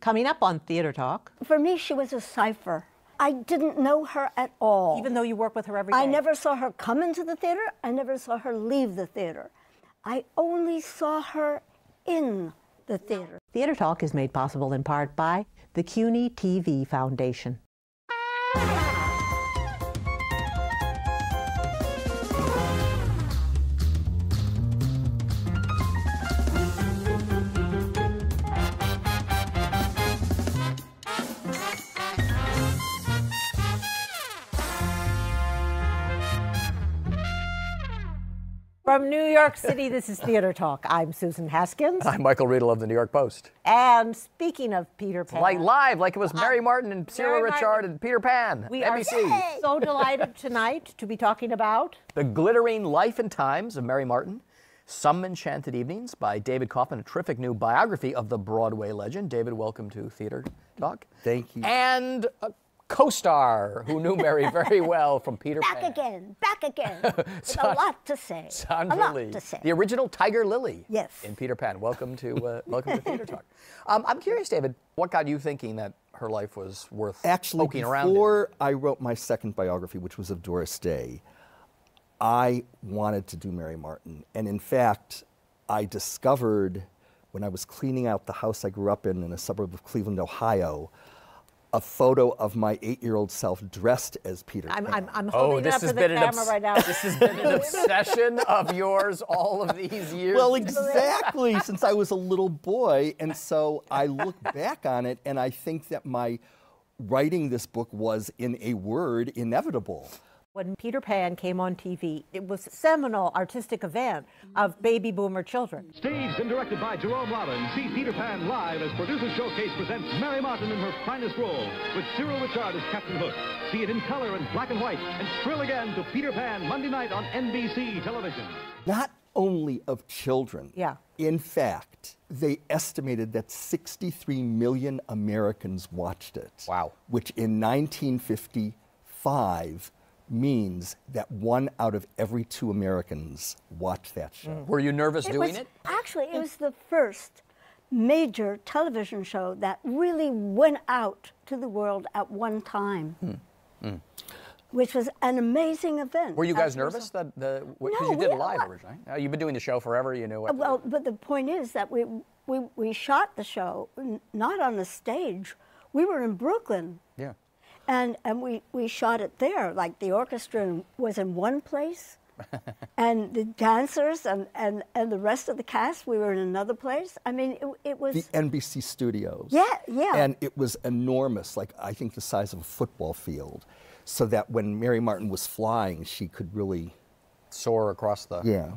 Coming up on Theater Talk. For me, she was a cipher. I didn't know her at all. Even though you work with her every day? I never saw her come into the theater. I never saw her leave the theater. I only saw her in the theater. Theater Talk is made possible in part by the CUNY TV Foundation. From New York City, this is Theater Talk. I'm Susan Haskins. I'm Michael Riedel of the New York Post. And speaking of Peter Pan. Like live, like it was Mary Martin and Cyril Richard and Peter Pan. We NBC. are so delighted tonight to be talking about The Glittering Life and Times of Mary Martin. Some Enchanted Evenings by David Kaufman, a terrific new biography of the Broadway legend. David, welcome to Theater Talk. Thank you. And a co-star who knew Mary very well from Peter Back Pan. Back again, with a lot to say. Sondra Lee, the original Tiger Lily. Yes. In Peter Pan. Welcome to Theater Talk. I'm curious, David, what got you thinking that her life was worth poking around in? Before I wrote my second biography, which was of Doris Day, I wanted to do Mary Martin. And in fact, I discovered when I was cleaning out the house I grew up in a suburb of Cleveland, Ohio, a photo of my 8-year-old self dressed as Peter Pan. I'm holding it up to the camera right now. This has been an obsession of yours all of these years. Well, exactly, since I was a little boy. And so I look back on it, and I think that my writing this book was, in a word, inevitable. When Peter Pan came on TV, it was a seminal artistic event of baby boomer children. Staged and directed by Jerome Robbins, see Peter Pan live as Producers Showcase presents Mary Martin in her finest role, with Cyril Richard as Captain Hook. See it in color and black and white, and thrill again to Peter Pan Monday night on NBC television. Not only of children. Yeah. In fact, they estimated that 63 million Americans watched it. Wow. Which in 1955 means that 1 out of every 2 Americans watched that show. Were you nervous doing it? Actually, it was the first major television show that really went out to the world at one time, which was an amazing event. Were you guys nervous because you did it live originally? You've been doing the show forever, you know what. Well, but the point is that we shot the show not on the stage. We were in Brooklyn. Yeah. And we shot it there. Like the orchestra was in one place, and the dancers and the rest of the cast, we were in another place. I mean, it was... The NBC studios. Yeah, yeah. And it was enormous, like I think the size of a football field, so that when Mary Martin was flying, she could really... soar across the... Yeah.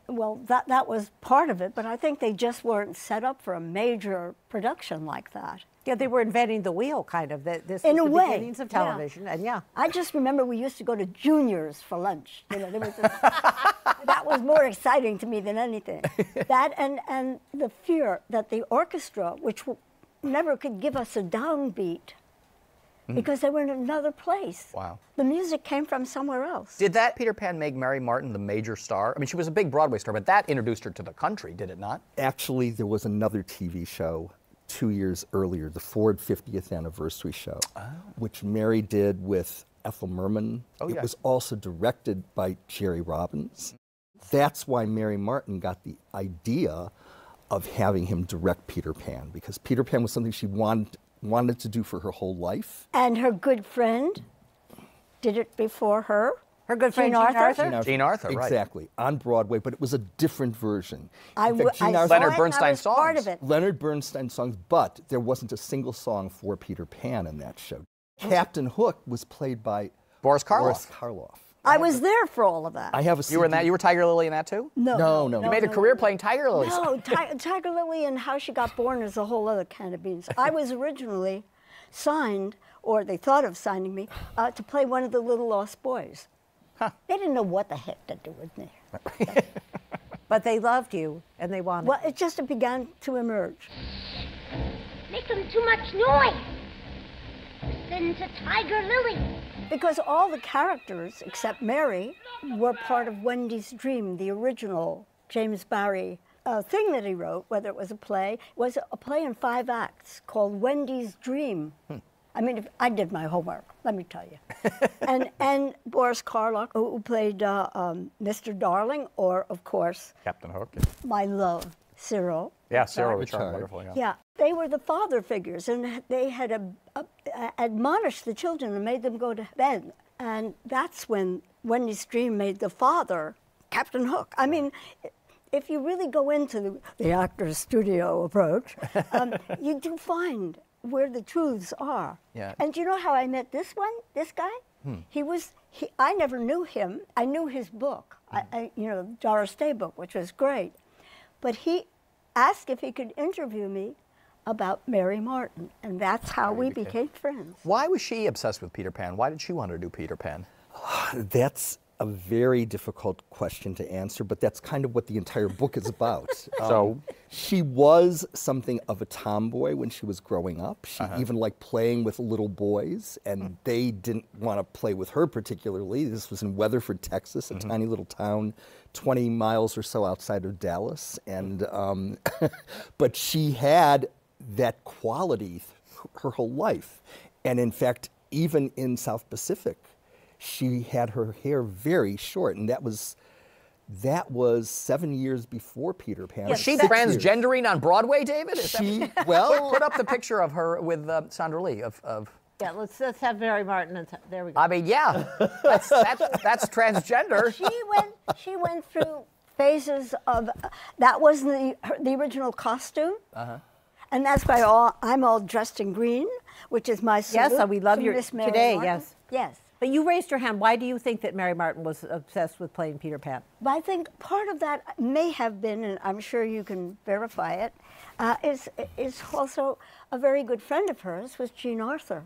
Well, that was part of it, but I think they just weren't set up for a major production like that. Yeah, they were inventing the wheel, kind of. This in was a the way, beginnings of television, and yeah. I just remember we used to go to Junior's for lunch. You know, there was that was more exciting to me than anything. That and the fear that the orchestra, which never could give us a downbeat, because they were in another place. Wow. The music came from somewhere else. Did that Peter Pan make Mary Martin the major star? I mean, she was a big Broadway star, but that introduced her to the country, did it not? Actually, there was another TV show 2 years earlier, the Ford 50th anniversary show, which Mary did with Ethel Merman. It was also directed by Jerry Robbins. That's why Mary Martin got the idea of having him direct Peter Pan, because Peter Pan was something she wanted to do for her whole life. And her good friend did it before her. Her good friend, Jean Arthur, right. Exactly, on Broadway, but it was a different version. Leonard Bernstein songs. Part of it. Leonard Bernstein songs, but there wasn't a single song for Peter Pan in that show. Captain Hook was played by Boris Karloff. I was there for all of that. I have a CD. You were in that? You were Tiger Lily in that too? No. You made a career playing Tiger Lily. No, Tiger Lily and how she got born is a whole other can of beans. I was originally signed, or they thought of signing me, to play one of the Little Lost Boys. Huh. They didn't know what the heck to do with me. But they loved you, and they wanted Well, it just began to emerge. Making too much noise. Listen to Tiger Lily. Because all the characters, except Mary, were part of Wendy's Dream, the original James Barrie thing that he wrote, whether it was a play, was a play in 5 acts called Wendy's Dream. I mean, I did my homework, let me tell you. and Boris Karloff, who played Mr. Darling, or, of course, Captain Hook. my love, Cyril. Yeah, Cyril Richard. Richard, wonderful. Yeah. Yeah, they were the father figures, and they had admonished the children and made them go to bed. And that's when Wendy's Dream made the father Captain Hook. I mean, if you really go into the actor's studio approach, you do find where the truths are. Yeah. And do you know how I met this guy? I never knew him. I knew his book, Doris Day book, which was great. But he asked if he could interview me about Mary Martin, and that's how we became friends. Why was she obsessed with Peter Pan? Why did she want to do Peter Pan? That's a very difficult question to answer, but that's kind of what the entire book is about. So? She was something of a tomboy when she was growing up. She even liked playing with little boys, and they didn't want to play with her particularly. This was in Weatherford, Texas, a tiny little town 20 miles or so outside of Dallas. And but she had that quality her whole life. And in fact, even in South Pacific, she had her hair very short, and that was 7 years before Peter Pan. Was she transgendering on Broadway, David? Well, put up the picture of her with Sondra Lee of. Yeah, let's have Mary Martin. And there we go. I mean, yeah, that's transgender. She went through phases of that was the original costume, and that's why I'm all dressed in green, which is my salute. Yes, we love to your Miss Mary today. Martin. Yes. But you raised your hand. Why do you think that Mary Martin was obsessed with playing Peter Pan? But I think part of that may have been, and I'm sure you can verify it, is also a very good friend of hers was Jean Arthur,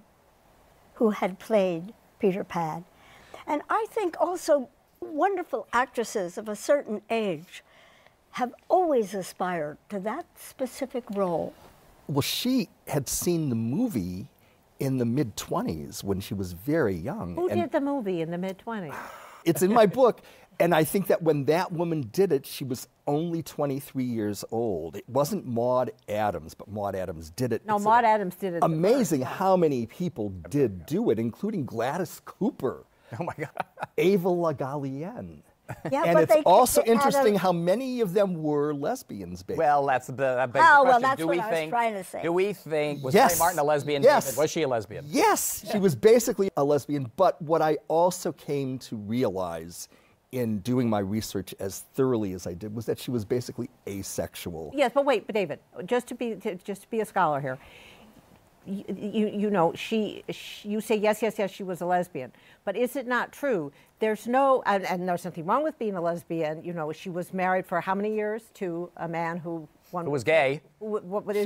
who had played Peter Pan. And I think also wonderful actresses of a certain age have always aspired to that specific role. Well, she had seen the movie in the mid-20s when she was very young. Who did the movie in the mid-20s? It's in my book, and I think that when that woman did it, she was only 23 years old. It wasn't Maude Adams, but Maude Adams did it. No, Maude Adams did it. Amazing how many people did do it, including Gladys Cooper. Oh my God. Ava Le Gallienne. Yeah, and but it's also interesting Adam, how many of them were lesbians, basically. Well, that's the big well, question. that's do what we I was think, trying to say. Do we think, was Yes. Mary Martin a lesbian? Yes. David? Was she a lesbian? Yes, she was basically a lesbian. But what I also came to realize in doing my research as thoroughly as I did was that she was basically asexual. Yes, but wait, David, just to be a scholar here. You know, you say yes, she was a lesbian, but is it not true? There's no, and there's nothing wrong with being a lesbian. You know, she was married for how many years to a man who was gay. She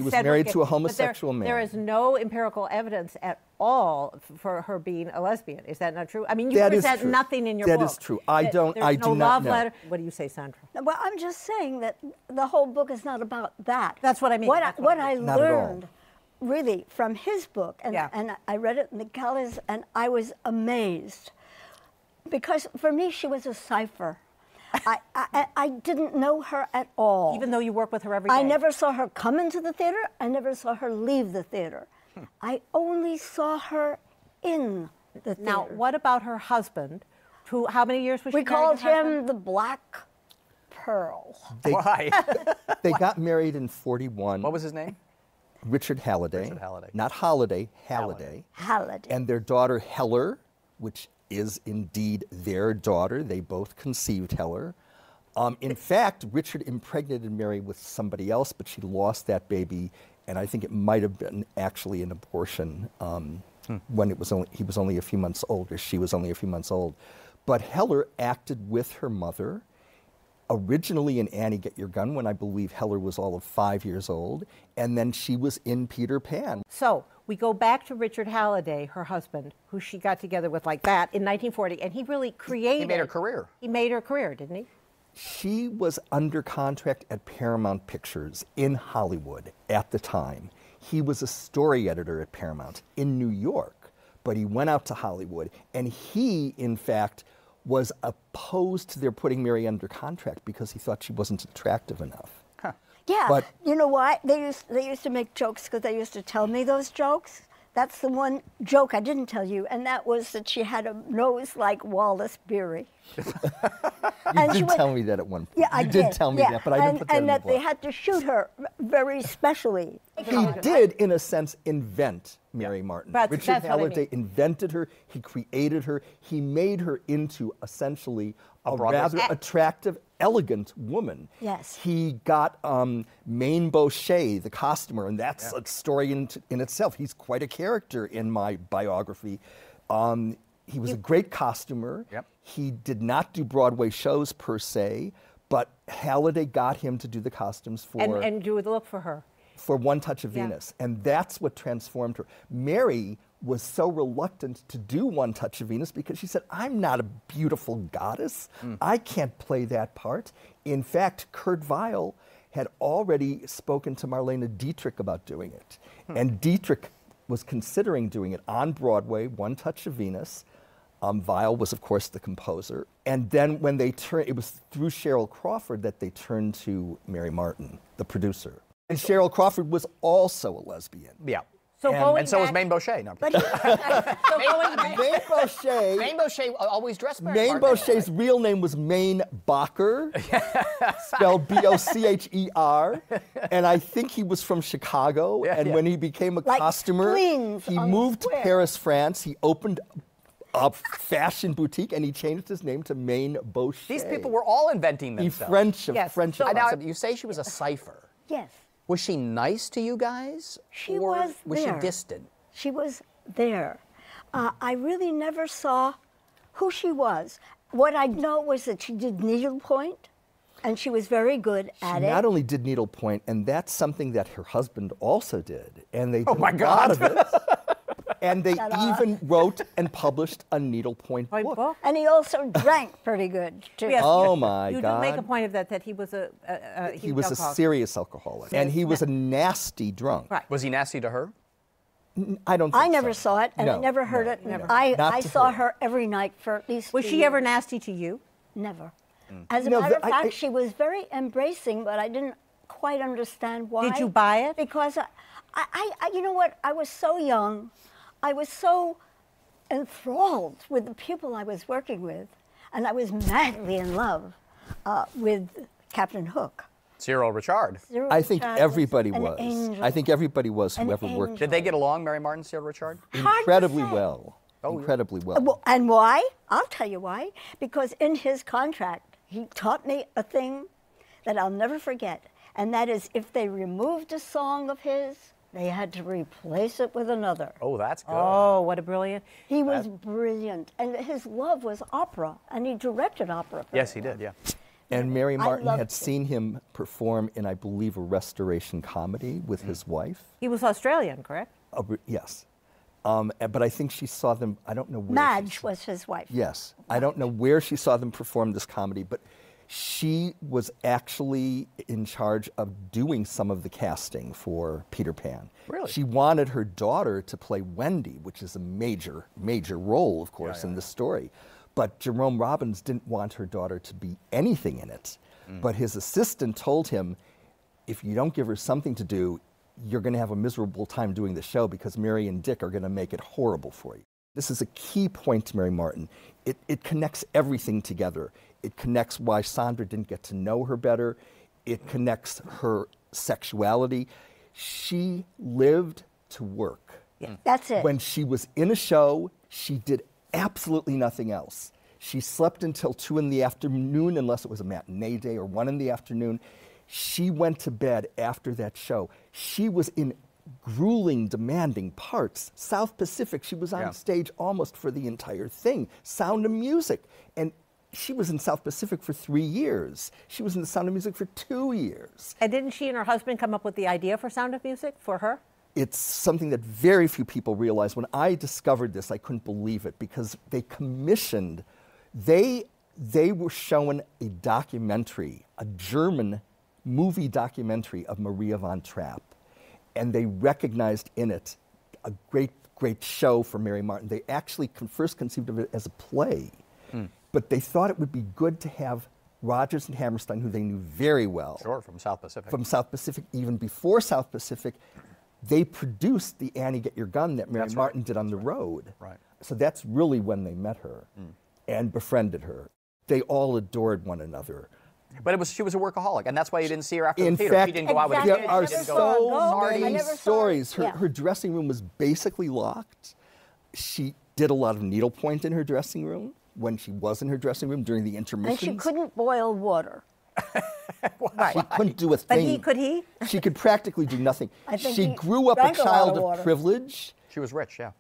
was married to a homosexual man. There is no empirical evidence at all for her being a lesbian. Is that not true? I mean, you That is present true. nothing in your book. That is true. I do no not love know. letter. What do you say, Sondra? Well, I'm just saying that the whole book is not about that. That's what I mean. What I Not at all. learned, really, from his book, and I read it in the galleys, and I was amazed. Because for me, she was a cipher. I didn't know her at all. Even though you work with her every day? I never saw her come into the theater. I never saw her leave the theater. I only saw her in the theater. Now, what about her husband? Who? How many years was she We married called to her him husband? the Black Pearl. Why? They got married in 41. What was his name? Richard Halliday. Richard Halliday. Not Holiday, Halliday. Halliday. And their daughter Heller, which is indeed their daughter. They both conceived Heller. In fact, Richard impregnated Mary with somebody else, but she lost that baby, and I think it might have been actually an abortion when he was only a few months old, or she was only a few months old. But Heller acted with her mother, originally in Annie, Get Your Gun, when I believe Heller was all of 5 years old, and then she was in Peter Pan. So we go back to Richard Halliday, her husband, who she got together with like that in 1940, and he really created... He made her career. He made her career, didn't he? She was under contract at Paramount Pictures in Hollywood at the time. He was a story editor at Paramount in New York, but he went out to Hollywood, and he, in fact, was opposed to their putting Mary under contract because he thought she wasn't attractive enough. Huh. Yeah, But you know why? They used to make jokes because they used to tell me those jokes. That's the one joke I didn't tell you, and that was that she had a nose like Wallace Beery. you did tell me that at one point. Yeah, I you did tell me that, but I didn't put that in the that they book. had to shoot her very specially. He did, in a sense, invent Mary Martin. But Richard that's what I Halliday mean. invented her. He created her. He made her into essentially a Broadway rather star. attractive, elegant woman. Yes. He got Maine Bochet, the costumer, and that's a story in itself. He's quite a character in my biography. He was a great costumer. Yep. He did not do Broadway shows per se, but Halliday got him to do the costumes for And you would look for her. for One Touch of Yeah. Venus. And that's what transformed her. Mary was so reluctant to do One Touch of Venus because she said, I'm not a beautiful goddess. I can't play that part. In fact, Kurt Weill had already spoken to Marlene Dietrich about doing it. And Dietrich was considering doing it on Broadway, One Touch of Venus. Weill was, of course, the composer. And then when they turned, it was through Cheryl Crawford that they turned to Mary Martin, the producer. And Cheryl Crawford was also a lesbian. Yeah. So going And so was back- Maine Bochet. No, So going back, Maine Bochet. Maine Bochet always dressed Mary Maine Martin. Bochet's real name was Maine Bocher, spelled Bocher. And I think he was from Chicago. Yeah, and yeah. when he became a Like costumer, spleens he on the moved to square. Paris, France. He opened a fashion boutique, and he changed his name to Maine Bochet. These people were all inventing He themselves. Yes, French. so- Now, you say she was a cipher. Yes, Was she nice to you guys? she or was was there. she distant? She was there. I really never saw who she was. What I know was that she did needlepoint, and she was very good at She it. not only did needlepoint, and that's something that her husband also did, and they did my a God. lot of it. And they even wrote and published a needlepoint Point book. book? And he also drank pretty good, too. Yes, Oh you- my you God! do make a point of that he was a He was a alcoholic. serious alcoholic, and he was a nasty drunk. Right. Was he nasty to her? I don't. Think I never so. saw it, and I No, never heard no, it. no. I Not to saw her. her every night for at least Was 2 she ever years. nasty to you? Never. As a No, matter of I- fact, she was very embracing, but I didn't quite understand why. Did you buy it? Because you know what? I was so young. I was so enthralled with the people I was working with, and I was madly in love with Captain Hook. Cyril Richard. Cyril I think Richard everybody an was. angel. I think everybody was. An Whoever worked angel. Did they get along, Mary Martin, Cyril Richard? Hard to incredibly say. well. Oh, Incredibly well. Well, and why? I'll tell you why. Because in his contract, he taught me a thing that I'll never forget. And that is if they removed a song of his, they had to replace it with another. Oh, that's good. Oh, what a brilliant! He was brilliant. And his love was opera. And he directed opera. Yes, he did, yeah. And Mary Martin loved had him. seen him perform in, I believe, a restoration comedy with his wife. He was Australian, correct? Yes. But I think she saw them, I don't know where. she Madge saw- was his wife. Yes. I don't know where she saw them perform this comedy, but she was actually in charge of doing some of the casting for Peter Pan. Really? She wanted her daughter to play Wendy, which is a major, major role, of course, in the story. But Jerome Robbins didn't want her daughter to be anything in it. But his assistant told him, if you don't give her something to do, you're going to have a miserable time doing the show because Mary and Dick are going to make it horrible for you. This is a key point to Mary Martin. It connects everything together. It connects why Sondra didn't get to know her better. It connects her sexuality. She lived to work. That's it. When she was in a show, she did absolutely nothing else. She slept until 2 in the afternoon, unless it was a matinee day, or 1 in the afternoon. She went to bed after that show. She was in grueling, demanding parts. South Pacific, she was on stage almost for the entire thing. Sound of Music. And she was in South Pacific for 3 years. She was in the Sound of Music for 2 years. And didn't she and her husband come up with the idea for Sound of Music for her? It's something that very few people realize. When I discovered this, I couldn't believe it because they commissioned, they were shown a documentary, a German movie documentary of Maria von Trapp. And they recognized in it a great, great show for Mary Martin. They actually first conceived of it as a play. But they thought it would be good to have Rodgers and Hammerstein, who they knew very well. Sure, from South Pacific. From South Pacific, even before South Pacific, they produced the Annie Get Your Gun that Mary Martin did on the road. Right. So that's really when they met her and befriended her. They all adored one another. But she was a workaholic, and that's why you didn't see her after the theater. In fact, She didn't go out with there kids. are She didn't go so to many parties. stories. Yeah. Her dressing room was basically locked. She did a lot of needlepoint in her dressing room when she was in her dressing room during the intermissions. And she couldn't boil water. She couldn't do a But thing. could he? She could practically do nothing. I think She he grew up a drank a lot child of of water. privilege. She was rich, yeah.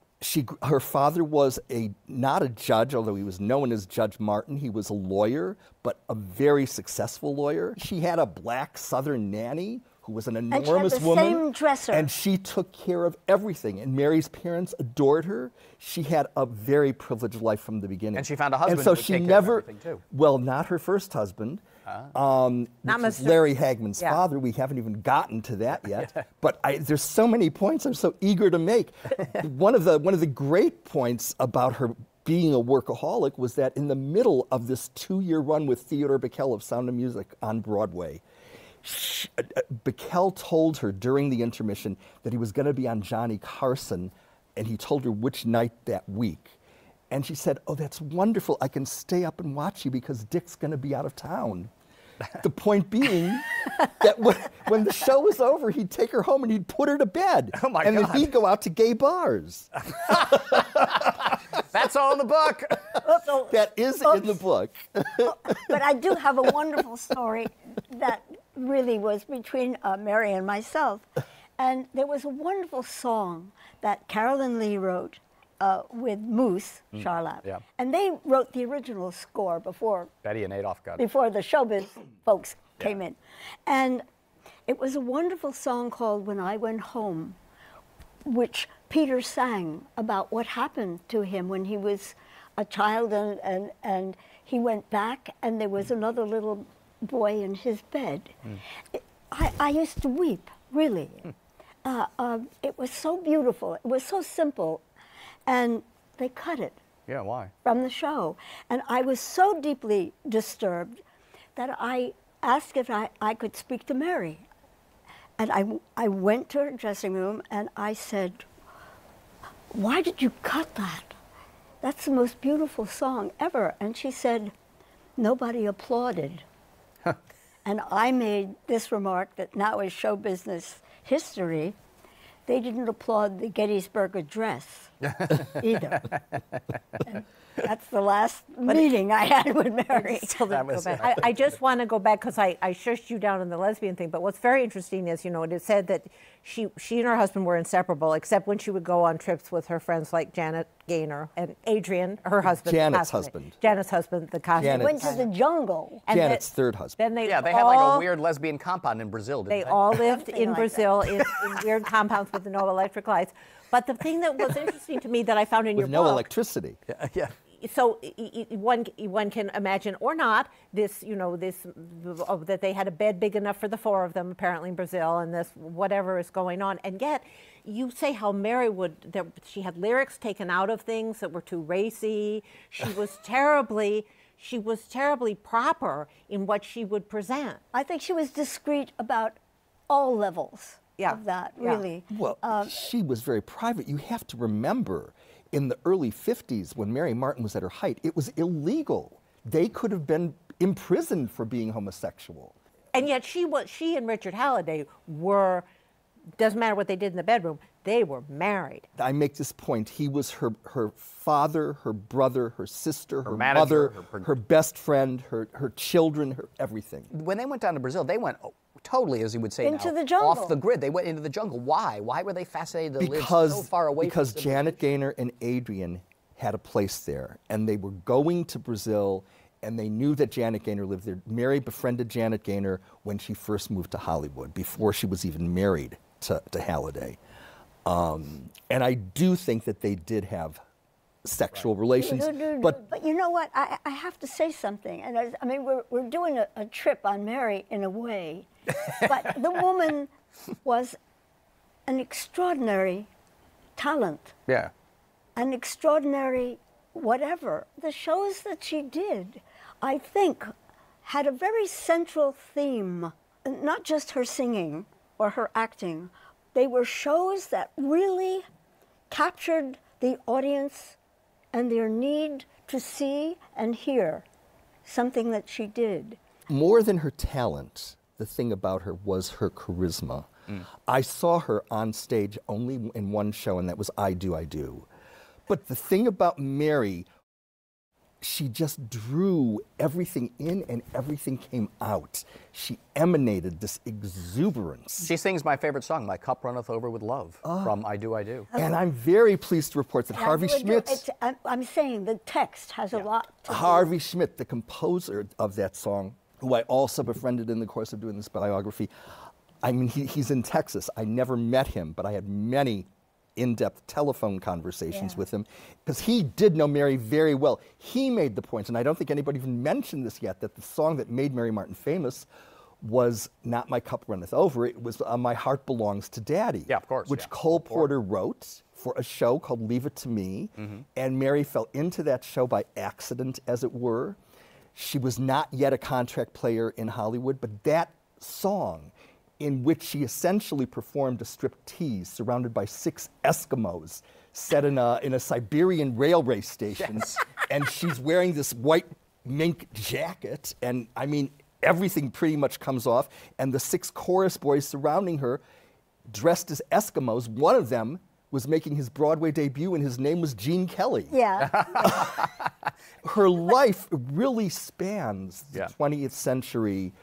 Her father was not a judge, although he was known as Judge Martin. He was a lawyer, but a very successful lawyer. She had a black Southern nanny who was an she had enormous the woman. same dresser. And she took care of everything. And Mary's parents adored her. She had a very privileged life from the beginning. And she found a husband And so who would she take care of never, everything, too. well, not her first husband. Which is Mr. Larry Hagman's Yeah. father. We haven't even gotten to that yet. But there's so many points I'm so eager to make. One of the great points about her being a workaholic was that in the middle of this 2-year run with Theodore Bikel of Sound of Music on Broadway, Bikel told her during the intermission that he was going to be on Johnny Carson, and he told her which night that week. And she said, "Oh, that's wonderful. I can stay up and watch you because Dick's going to be out of town." The point being that when the show was over, he'd take her home and he'd put her to bed. Oh, my and God. then he'd go out to gay bars. That's all in the book. So, That is in the book. but I do have a wonderful story that really was between Mary and myself. And there was a wonderful song that Carolyn Lee wrote with Moose Charlotte. Yeah. And they wrote the original score before Betty and Adolph got it. before the showbiz folks came in. And it was a wonderful song called When I Went Home, which Peter sang about what happened to him when he was a child and he went back and there was another little boy in his bed. I used to weep, really. It was so beautiful. It was so simple. And they cut it. Yeah, why? From the show. And I was so deeply disturbed that I asked if I could speak to Mary. And I went to her dressing room and I said, "Why did you cut that? That's the most beautiful song ever." And she said, "Nobody applauded." And I made this remark that now is show business history. They didn't applaud the Gettysburg Address either. And that's the last meeting I had with Mary. I just want to go back because I shushed you down on the lesbian thing. But what's very interesting is, it is said that she and her husband were inseparable, except when she would go on trips with her friends like Janet Gaynor and Adrian, her husband. Janet's husband. Janet's husband, the costume. Janet. Went to the jungle. And Janet's third husband. Then Yeah, they had like a weird lesbian compound in Brazil, didn't They they? all lived Something in like Brazil in weird compounds with no electric lights. But the thing that was interesting to me that I found in your With no book, electricity. Yeah. so one can imagine or not this, that they had a bed big enough for the four of them apparently in Brazil, and this whatever is going on, and yet you say how Mary she had lyrics taken out of things that were too racy. She was terribly proper in what she would present. I think she was discreet about all levels of that, Yeah. really. Well, she was very private. You have to remember, in the early 50s, when Mary Martin was at her height, it was illegal. They could have been imprisoned for being homosexual. And yet she and Richard Halliday doesn't matter what they did in the bedroom, they were married. I make this point. He was her father, her brother, her sister, her manager, mother, her best friend, her children, her everything. When they went down to Brazil, they went totally, as you would say Into now, the jungle. off the grid. They went into the jungle. Why? Why were they fascinated to live so far away because from Janet Gaynor and Adrian had a place there, and they were going to Brazil, and they knew that Janet Gaynor lived there. Mary befriended Janet Gaynor when she first moved to Hollywood, before she was even married to Halliday. And I do think that they did have sexual relations. But you know what? I have to say something. And I mean, we're doing a trip on Mary in a way, but the woman was an extraordinary talent. Yeah. An extraordinary whatever. The shows that she did, I think, had a very central theme, not just her singing or her acting. They were shows that really captured the audience and their need to see and hear something that she did. More than her talent, the thing about her was her charisma. I saw her on stage only in one show, and that was I Do, I Do. But the thing about Mary, she just drew everything in and everything came out. She emanated this exuberance. She sings my favorite song, My Cup Runneth Over with Love, from I Do, I Do. And I'm very pleased to report that Harvey Schmidt, I'm saying the text has a lot to do. Harvey Schmidt, the composer of that song, who I also befriended in the course of doing this biography, I mean, he's in Texas. I never met him, but I had many in-depth telephone conversations with him because he did know Mary very well. He made the point, and I don't think anybody even mentioned this yet, that the song that made Mary Martin famous was not My Cup Runneth Over, it was My Heart Belongs to Daddy. Yeah, of course. Which Cole Porter wrote for a show called Leave It to Me, and Mary fell into that show by accident, as it were. She was not yet a contract player in Hollywood, but that song, in which she essentially performed a striptease surrounded by 6 Eskimos set in a Siberian railway station. And she's wearing this white mink jacket. And I mean, everything pretty much comes off. And the 6 chorus boys surrounding her, dressed as Eskimos, one of them was making his Broadway debut, and his name was Gene Kelly. Yeah. Her life really spans the 20th century.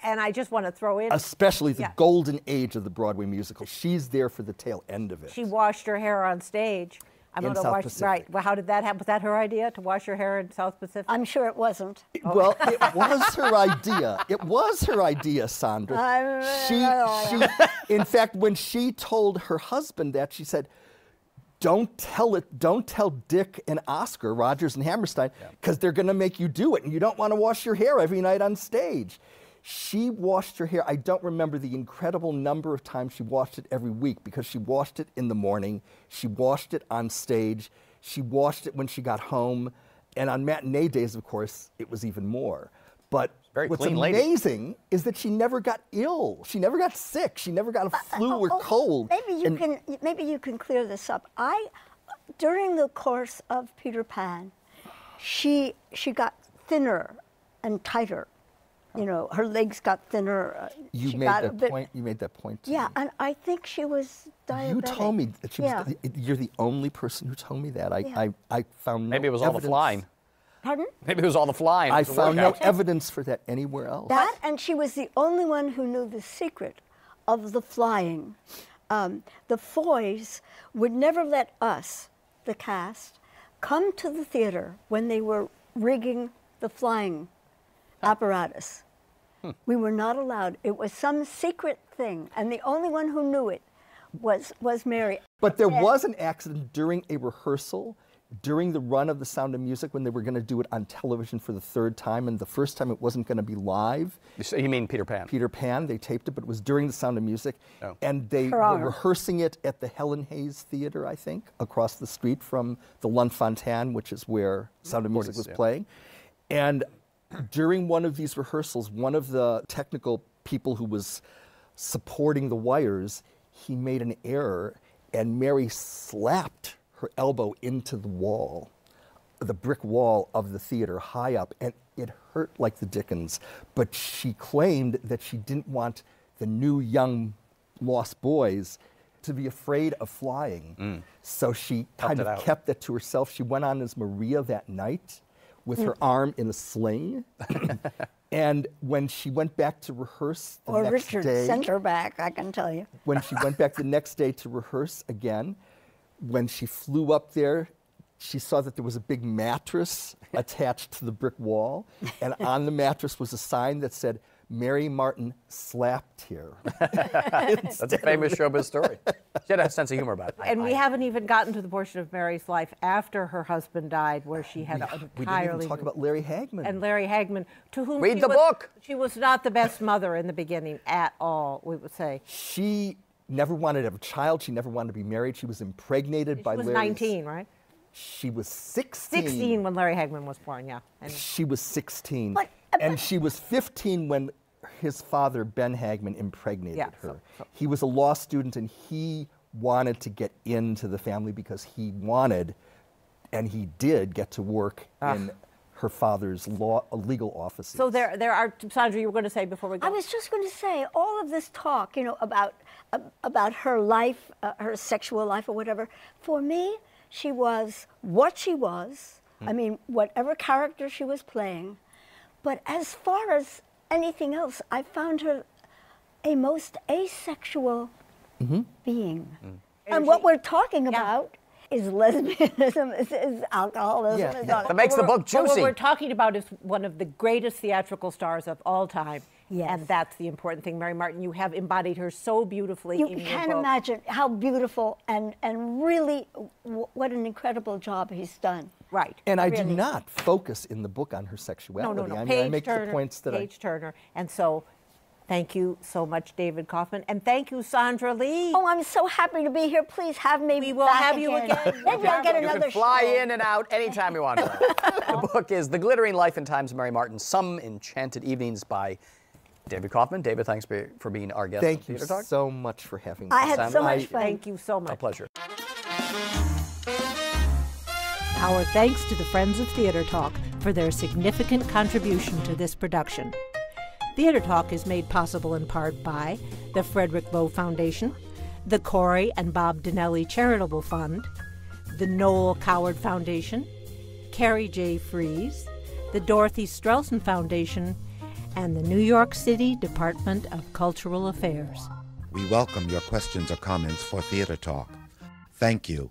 And I just want to throw in, especially the golden age of the Broadway musical. She's there for the tail end of it. she washed her hair on stage. I'm In gonna South wash, Pacific. right. Well, how did that happen? Was that her idea to wash her hair in South Pacific? I'm sure it wasn't. Well, it was her idea. It was her idea, Sondra. In fact, when she told her husband that, she said, don't tell Dick and Oscar, Rogers and Hammerstein, because they're going to make you do it, and you don't want to wash your hair every night on stage. She washed her hair. I don't remember the incredible number of times she washed it every week, because she washed it in the morning, she washed it on stage, she washed it when she got home, and on matinee days, of course, it was even more. But what's amazing is that she never got ill. She never got sick. She never got a flu or cold. Maybe you can clear this up. During the course of Peter Pan, she got thinner and tighter. You know, her legs got thinner. You made that point. You made that point. To me. And I think she was diabetic. You told me that she was. You're the only person who told me that. I found maybe no it was all the flying. Pardon? Maybe it was all the flying. I found no evidence for that anywhere else. That, and she was the only one who knew the secret of the flying. The Foys would never let us, the cast, come to the theater when they were rigging the flying apparatus. We were not allowed. It was some secret thing, and the only one who knew it was Mary. But there was an accident during a rehearsal, during the run of The Sound of Music, when they were going to do it on television for the 3rd time, and the first time it wasn't going to be live. You mean Peter Pan? Peter Pan, they taped it, but it was during The Sound of Music. And they were rehearsing it at the Helen Hayes Theater, I think, across the street from the Lunt-Fontanne, which is where Sound of Music was playing. And during one of these rehearsals, one of the technical people who was supporting the wires, he made an error, and Mary slapped her elbow into the wall, the brick wall of the theater, high up, and it hurt like the dickens. But she claimed that she didn't want the new young lost boys to be afraid of flying. So she kind of kept that to herself. She went on as Maria that night with her arm in a sling. And when she went back to rehearse the next day... Or Richard sent her back, I can tell you. When she went back the next day to rehearse again, when she flew up there, she saw that there was a big mattress attached to the brick wall, and on the mattress was a sign that said, Mary Martin slapped here. That's a famous showbiz story. She had a sense of humor about it. And we haven't even gotten to the portion of Mary's life after her husband died, where she had entirely... We didn't even talk about Larry Hagman. And Larry Hagman, to whom Read the book! She was not the best mother in the beginning at all, we would say. She never wanted to have a child. She never wanted to be married. She was impregnated by Larry. She was 19, right? She was 16. 16 when Larry Hagman was born, yeah. And she was 16. But And she was 15 when his father, Ben Hagman, impregnated Yeah, her. so- He was a law student, and he wanted to get into the family because he wanted, and he did, get to work in her father's legal offices. So there are, Sondra, you were going to say before we go? I was just going to say, all of this talk, about her life, her sexual life or whatever, for me, she was what she was. I mean, whatever character she was playing. But as far as anything else, I found her a most asexual being. And what we're talking about is lesbianism, is alcoholism. Yeah. Is That makes the book But juicy. what we're talking about is one of the greatest theatrical stars of all time. Yes. And that's the important thing. Mary Martin, you have embodied her so beautifully You in your can't book. imagine how beautiful and really what an incredible job he's done. Right. And I do Really. not focus in the book on her sexuality. No. I mean, Paige I make Turner, the points that Paige Turner. And so, thank you so much, David Kaufman. And thank you, Sondra Lee. Oh, I'm so happy to be here. Please have me We will back have you again. Maybe I'll get You another can fly show. in and out anytime you want. The book is The Glittering Life and Times of Mary Martin, Some Enchanted Evenings by David Kaufman. David, thanks for being our guest on Thank you Theater Talk. so much for having me. I had so much fun. Thank you so much. A pleasure. Our thanks to the Friends of Theater Talk for their significant contribution to this production. Theater Talk is made possible in part by the Frederick Lowe Foundation, the Corey and Bob Dinelli Charitable Fund, the Noel Coward Foundation, Carrie J. Fries, the Dorothy Strelson Foundation, and the New York City Department of Cultural Affairs. We welcome your questions or comments for Theater Talk. Thank you,